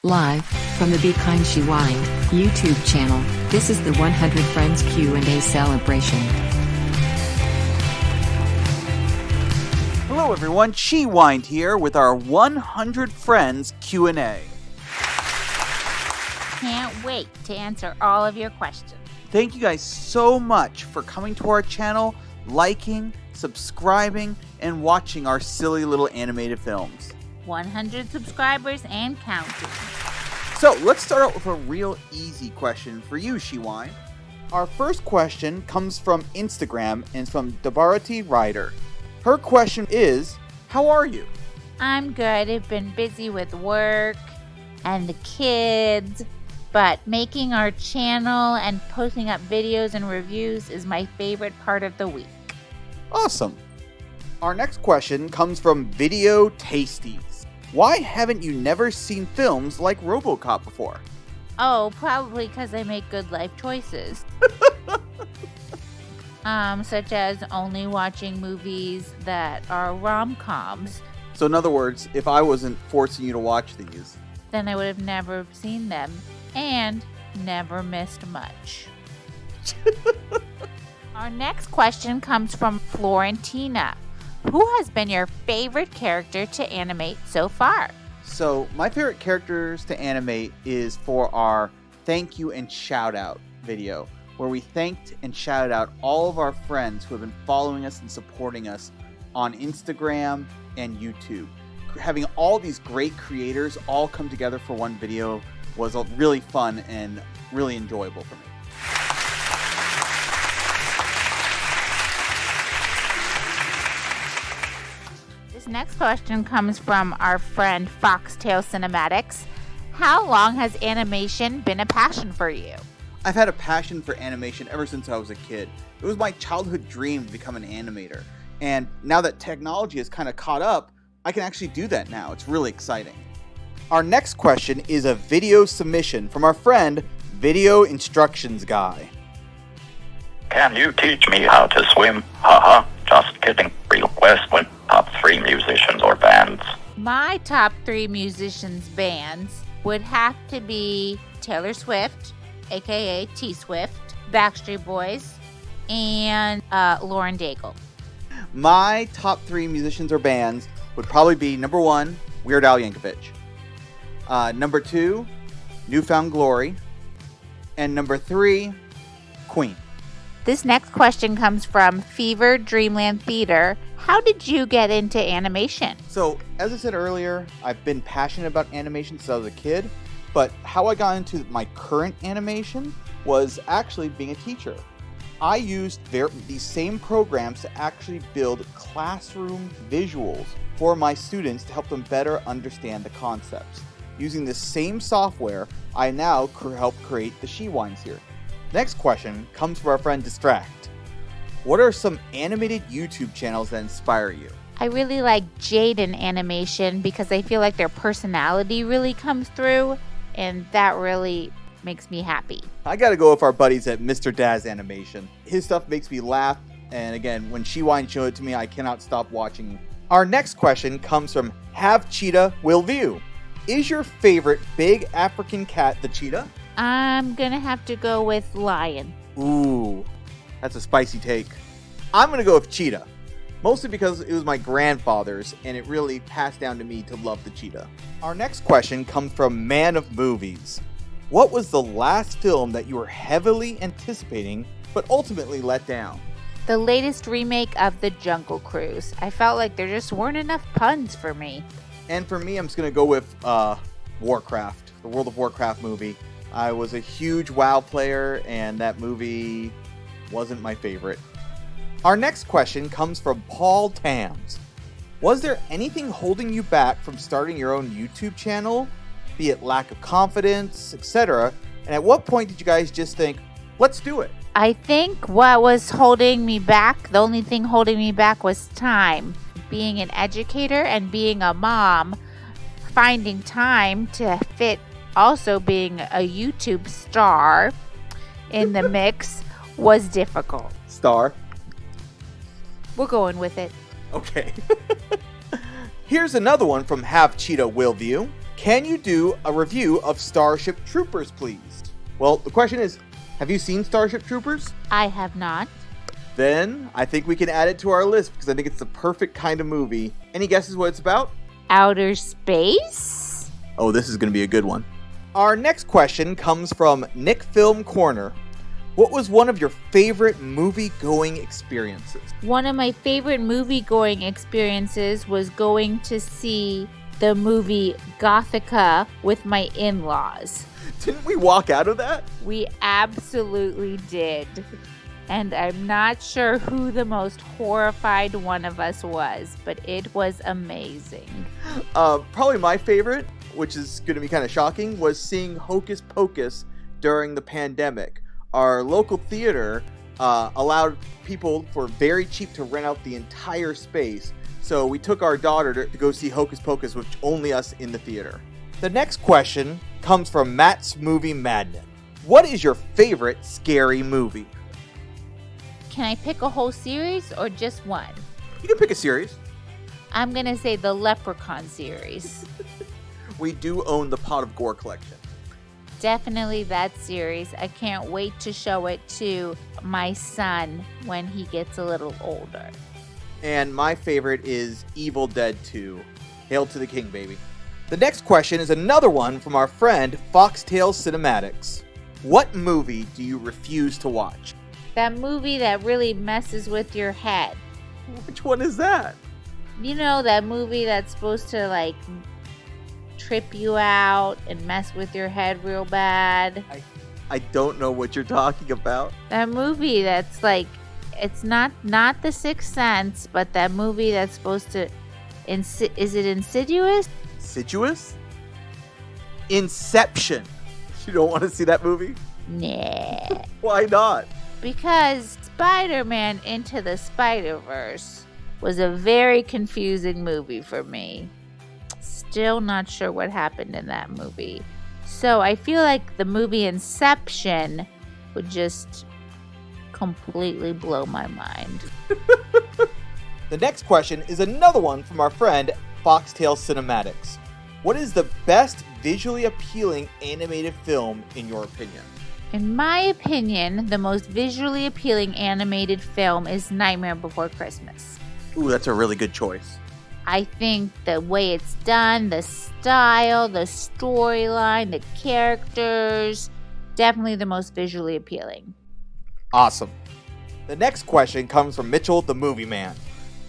Live, from the Be Kind sheWIND YouTube channel, this is the 100 Friends Q&A celebration. Hello everyone, sheWIND here with our 100 Friends Q&A. Can't wait to answer all of your questions. Thank you guys so much for coming to our channel, liking, subscribing, and watching our silly little animated films. 100 subscribers and counting. So let's start out with a real easy question for you, sheWIND. Our first question comes from Instagram and it's from Dabarati Ryder. Her question is, how are you? I'm good. I've been busy with work and the kids, but making our channel and posting up videos and reviews is my favorite part of the week. Awesome. Our next question comes from Video Tasties. Why haven't you never seen films like RoboCop before? Oh, probably because I make good life choices. Such as only watching movies that are rom-coms. So in other words, if I wasn't forcing you to watch these, then I would have never seen them and never missed much. Our next question comes from Florentina. Who has been your favorite character to animate so far? So my favorite characters to animate is for our thank you and shout out video, where we thanked and shouted out all of our friends who have been following us and supporting us on Instagram and YouTube. Having all these great creators all come together for one video was really fun and really enjoyable for me. This next question comes from our friend Foxtail Cinematics. How long has animation been a passion for you? I've had a passion for animation ever since I was a kid. It was my childhood dream to become an animator. And now that technology has kind of caught up, I can actually do that now. It's really exciting. Our next question is a video submission from our friend, Video Instructions Guy. Can you teach me how to swim? Haha, just kidding. Request with top 3 musicians or bands. My top 3 musicians bands would have to be Taylor Swift, aka T-Swift, Backstreet Boys, and Lauren Daigle. My top 3 musicians or bands would probably be number 1, Weird Al Yankovic. Number 2, Newfound Glory. And number 3, Queen. This next question comes from Fever Dreamland Theater. How did you get into animation? So, as I said earlier, I've been passionate about animation since I was a kid, but how I got into my current animation was actually being a teacher. I used these same programs to actually build classroom visuals for my students to help them better understand the concepts. Using the same software, I now help create the sheWINDs here. Next question comes from our friend Distract. What are some animated YouTube channels that inspire you? I really like Jaden Animation because I feel like their personality really comes through, and that really makes me happy. I gotta go with our buddies at Mr. Daz Animation. His stuff makes me laugh, and again, when sheWIND showed it to me, I cannot stop watching. Our next question comes from Have Cheetah Will View. Is your favorite big African cat the cheetah? I'm gonna have to go with Lion. Ooh, that's a spicy take. I'm gonna go with cheetah. Mostly because it was my grandfather's and it really passed down to me to love the cheetah. Our next question comes from Man of Movies. What was the last film that you were heavily anticipating but ultimately let down? The latest remake of The Jungle Cruise. I felt like there just weren't enough puns for me. And for me, I'm just gonna go with Warcraft, the World of Warcraft movie. I was a huge WoW player and that movie wasn't my favorite. Our next question comes from Paul Tams. Was there anything holding you back from starting your own YouTube channel? Be it lack of confidence, etc. And at what point did you guys just think, let's do it? I think what was holding me back, the only thing holding me back was time. Being an educator and being a mom, finding time to fit also being a YouTube star in the mix was difficult. Star? We're going with it. Okay. Here's another one from Have Cheetah Will View. Can you do a review of Starship Troopers, please? Well, the question is, have you seen Starship Troopers? I have not. Then I think we can add it to our list because I think it's the perfect kind of movie. Any guesses what it's about? Outer space? Oh, this is going to be a good one. Our next question comes from Nick Film Corner. What was one of your favorite movie-going experiences? One of my favorite movie-going experiences was going to see the movie Gothica with my in-laws. Didn't we walk out of that? We absolutely did. And I'm not sure who the most horrified one of us was, but it was amazing. Probably my favorite, which is going to be kind of shocking, was seeing Hocus Pocus during the pandemic. Our local theater allowed people for very cheap to rent out the entire space. So we took our daughter to go see Hocus Pocus with only us in the theater. The next question comes from Matt's Movie Madness. What is your favorite scary movie? Can I pick a whole series or just one? You can pick a series. I'm going to say the Leprechaun series. We do own the Pot of Gore collection. Definitely that series. I can't wait to show it to my son when he gets a little older. And my favorite is Evil Dead 2. Hail to the king, baby. The next question is another one from our friend Foxtail Cinematics. What movie do you refuse to watch? That movie that really messes with your head. Which one is that? You know, that movie that's supposed to trip you out and mess with your head real bad. I don't know what you're talking about. That movie that's it's not The Sixth Sense, but that movie that's supposed to, is it Insidious? Insidious? Inception. You don't want to see that movie? Nah. Why not? Because Spider-Man Into the Spider-Verse was a very confusing movie for me. Still not sure what happened in that movie. So I feel like the movie Inception would just completely blow my mind. The next question is another one from our friend Foxtail Cinematics. What is the best visually appealing animated film in your opinion? In my opinion, the most visually appealing animated film is Nightmare Before Christmas. Ooh, that's a really good choice. I think the way it's done, the style, the storyline, the characters, definitely the most visually appealing. Awesome. The next question comes from Mitchell the Movie Man.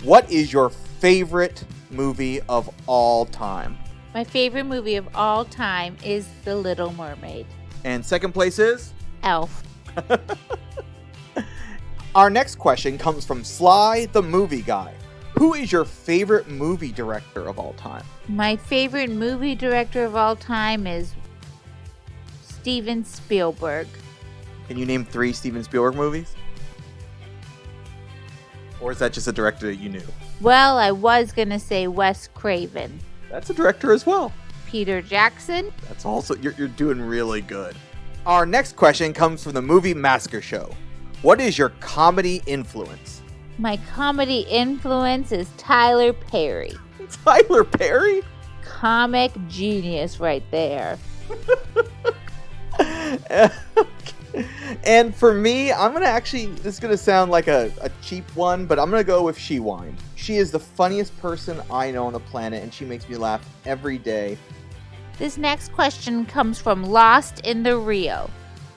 What is your favorite movie of all time? My favorite movie of all time is The Little Mermaid. And second place is? Elf. Our next question comes from Sly the Movie Guy. Who is your favorite movie director of all time? My favorite movie director of all time is Steven Spielberg. Can you name 3 Steven Spielberg movies? Or is that just a director that you knew? Well, I was going to say Wes Craven. That's a director as well. Peter Jackson. That's also, you're doing really good. Our next question comes from the Movie Massacre Show. What is your comedy influence? My comedy influence is Tyler Perry. Tyler Perry? Comic genius right there. And for me, I'm going to actually, this is going to sound like a cheap one, but I'm going to go with sheWIND. She is the funniest person I know on the planet, and she makes me laugh every day. This next question comes from Lost in the Rio.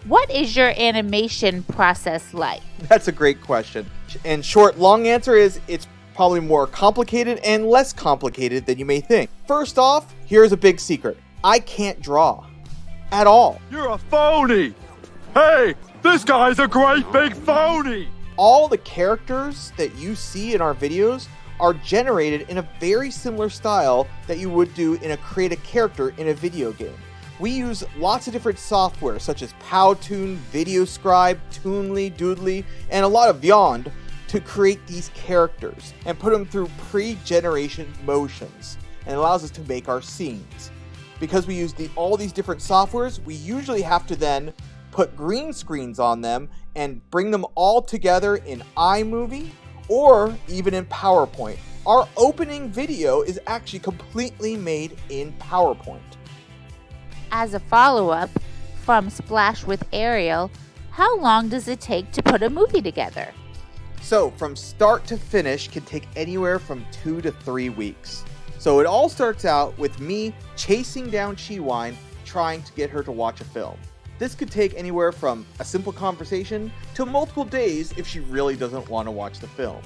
What is your animation process like? That's a great question. And short, long answer is it's probably more complicated and less complicated than you may think. First off, here's a big secret. I can't draw at all. You're a phony! Hey, this guy's a great big phony! All the characters that you see in our videos are generated in a very similar style that you would do in a create a character in a video game. We use lots of different software such as Powtoon, VideoScribe, Toonly, Doodly, and a lot of Vyond to create these characters and put them through pre-generation motions, and it allows us to make our scenes. Because we use all these different softwares, we usually have to then put green screens on them and bring them all together in iMovie or even in PowerPoint. Our opening video is actually completely made in PowerPoint. As a follow-up from Splash with Ariel, how long does it take to put a movie together? So, from start to finish can take anywhere from 2 to 3 weeks. So it all starts out with me chasing down sheWIND, trying to get her to watch a film. This could take anywhere from a simple conversation to multiple days if she really doesn't want to watch the film.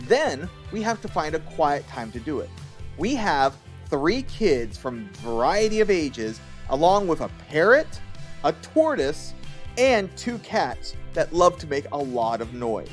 Then, we have to find a quiet time to do it. We have 3 kids from a variety of ages, along with a parrot, a tortoise, and 2 cats that love to make a lot of noise.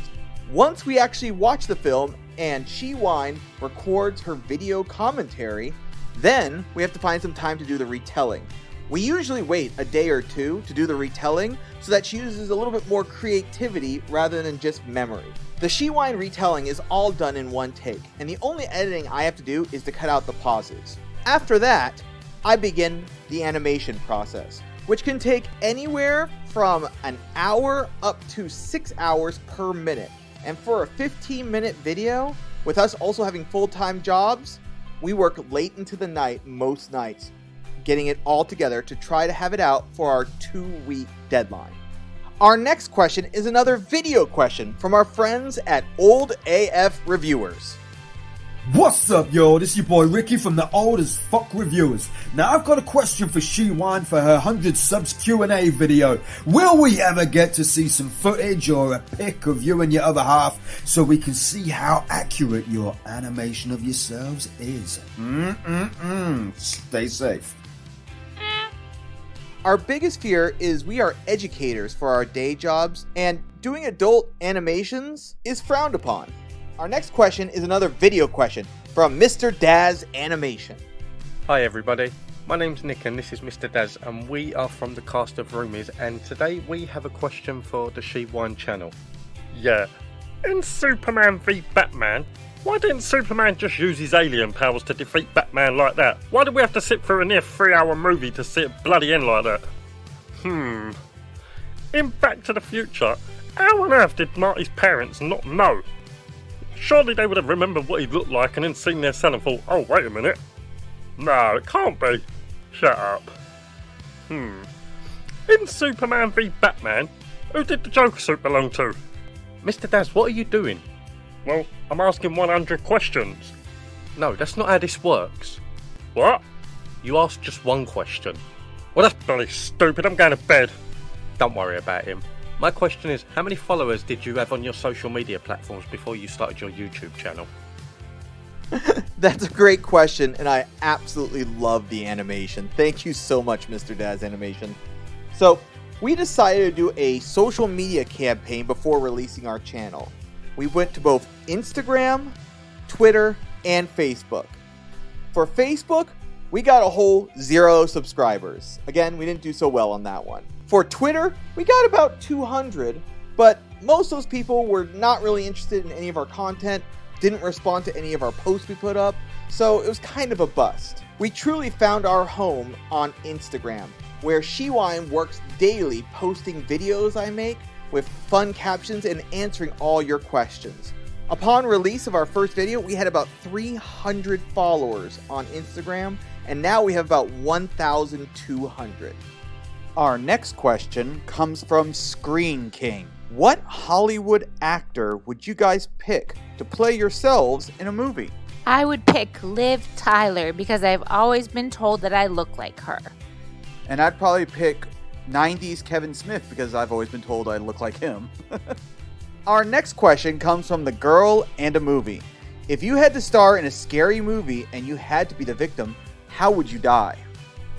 Once we actually watch the film and sheWIND records her video commentary, then we have to find some time to do the retelling. We usually wait a day or 2 to do the retelling so that she uses a little bit more creativity rather than just memory. The sheWIND retelling is all done in one take, and the only editing I have to do is to cut out the pauses. After that, I begin the animation process, which can take anywhere from an hour up to 6 hours per minute. And for a 15-minute video, with us also having full-time jobs, we work late into the night most nights, getting it all together to try to have it out for our 2-week deadline. Our next question is another video question from our friends at Old AF Reviewers. What's up, yo? This is your boy Ricky from the Old as Fuck Reviewers. Now, I've got a question for sheWIND for her 100 subs Q&A video. Will we ever get to see some footage or a pic of you and your other half so we can see how accurate your animation of yourselves is? Stay safe. Our biggest fear is we are educators for our day jobs, and doing adult animations is frowned upon. Our next question is another video question from Mr. Daz Animation. Hi everybody, my name's Nick and this is Mr. Daz and we are from the cast of Roomies, and today we have a question for the sheWIND channel. Yeah. In Superman v Batman, why didn't Superman just use his alien powers to defeat Batman like that? Why did we have to sit through a near 3-hour movie to see it bloody end like that? In Back to the Future, how on earth did Marty's parents not know? Surely they would have remembered what he looked like and then seen their son and thought, oh wait a minute. No, it can't be. Shut up. In Superman v Batman, who did the Joker suit belong to? Mr. Daz, what are you doing? Well, I'm asking 100 questions. No, that's not how this works. What? You asked just one question. Well, that's bloody stupid. I'm going to bed. Don't worry about him. My question is, how many followers did you have on your social media platforms before you started your YouTube channel? That's a great question, and I absolutely love the animation. Thank you so much, Mr. Daz Animation. So, we decided to do a social media campaign before releasing our channel. We went to both Instagram, Twitter, and Facebook. For Facebook, we got a whole 0 subscribers. Again, we didn't do so well on that one. For Twitter, we got about 200, but most of those people were not really interested in any of our content, didn't respond to any of our posts we put up, so it was kind of a bust. We truly found our home on Instagram, where sheWIND works daily posting videos I make with fun captions and answering all your questions. Upon release of our first video, we had about 300 followers on Instagram, and now we have about 1,200. Our next question comes from Screen King. What Hollywood actor would you guys pick to play yourselves in a movie? I would pick Liv Tyler because I've always been told that I look like her. And I'd probably pick 90s Kevin Smith because I've always been told I look like him. Our next question comes from The Girl and a Movie. If you had to star in a scary movie and you had to be the victim, how would you die?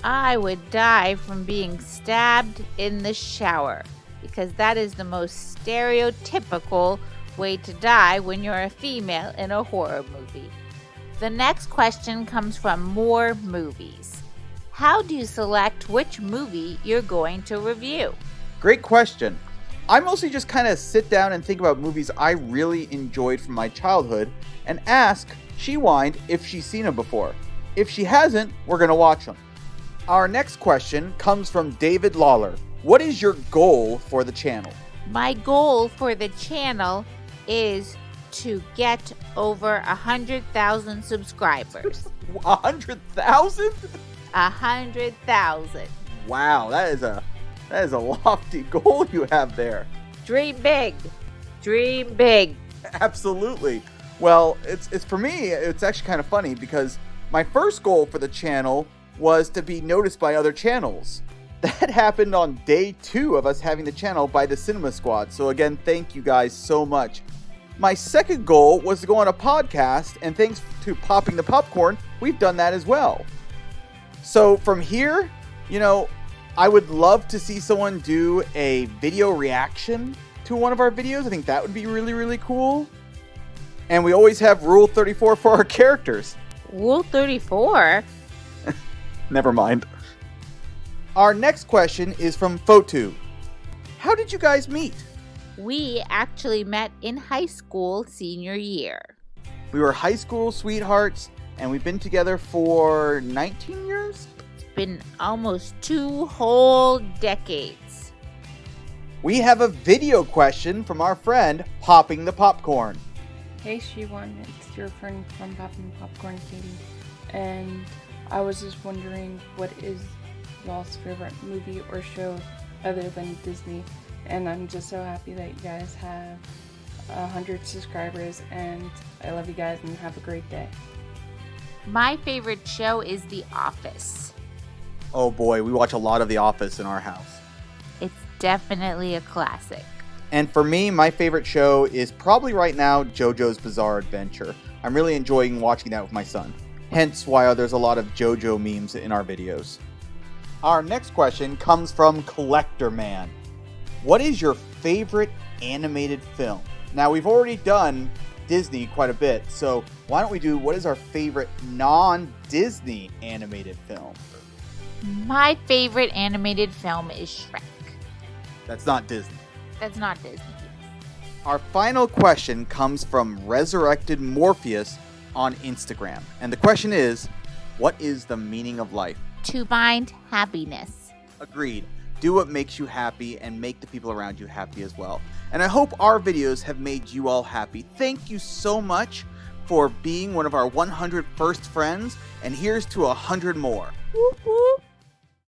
I would die from being stabbed in the shower because that is the most stereotypical way to die when you're a female in a horror movie. The next question comes from More Movies. How do you select which movie you're going to review? Great question. I mostly just kind of sit down and think about movies I really enjoyed from my childhood and ask sheWIND if she's seen them before. If she hasn't, we're going to watch them. Our next question comes from David Lawler. What is your goal for the channel? My goal for the channel is to get over 100,000 subscribers. 100,000? 100,000. Wow, that is a lofty goal you have there. Dream big. Dream big. Absolutely. Well, it's for me, it's actually kind of funny because my first goal for the channel was to be noticed by other channels. That happened on day 2 of us having the channel by the Cinema Squad. So again, thank you guys so much. My second goal was to go on a podcast, and thanks to Popping the Popcorn, we've done that as well. So from here, I would love to see someone do a video reaction to one of our videos. I think that would be really, really cool. And we always have Rule 34 for our characters. Rule 34? Never mind. Our next question is from Fotu. How did you guys meet? We actually met in high school senior year. We were high school sweethearts, and we've been together for 19 years? It's been almost 2 whole decades. We have a video question from our friend, Popping the Popcorn. Hey sheWIND, it's your friend from Popping the Popcorn, Katie. And I was just wondering, what is y'all's favorite movie or show other than Disney? And I'm just so happy that you guys have 100 subscribers, and I love you guys and have a great day. My favorite show is The Office. Oh boy, we watch a lot of The Office in our house. It's definitely a classic. And for me, my favorite show is probably right now JoJo's Bizarre Adventure. I'm really enjoying watching that with my son. Hence why there's a lot of JoJo memes in our videos. Our next question comes from Collector Man. What is your favorite animated film? Now, we've already done Disney quite a bit, so why don't we do what is our favorite non-Disney animated film? My favorite animated film is Shrek. That's not Disney. That's not Disney. Our final question comes from Resurrected Morpheus on Instagram. And the question is, what is the meaning of life? To find happiness. Agreed. Do what makes you happy and make the people around you happy as well. And I hope our videos have made you all happy. Thank you so much for being one of our 100 first friends. And here's to 100 more. Whoop, whoop.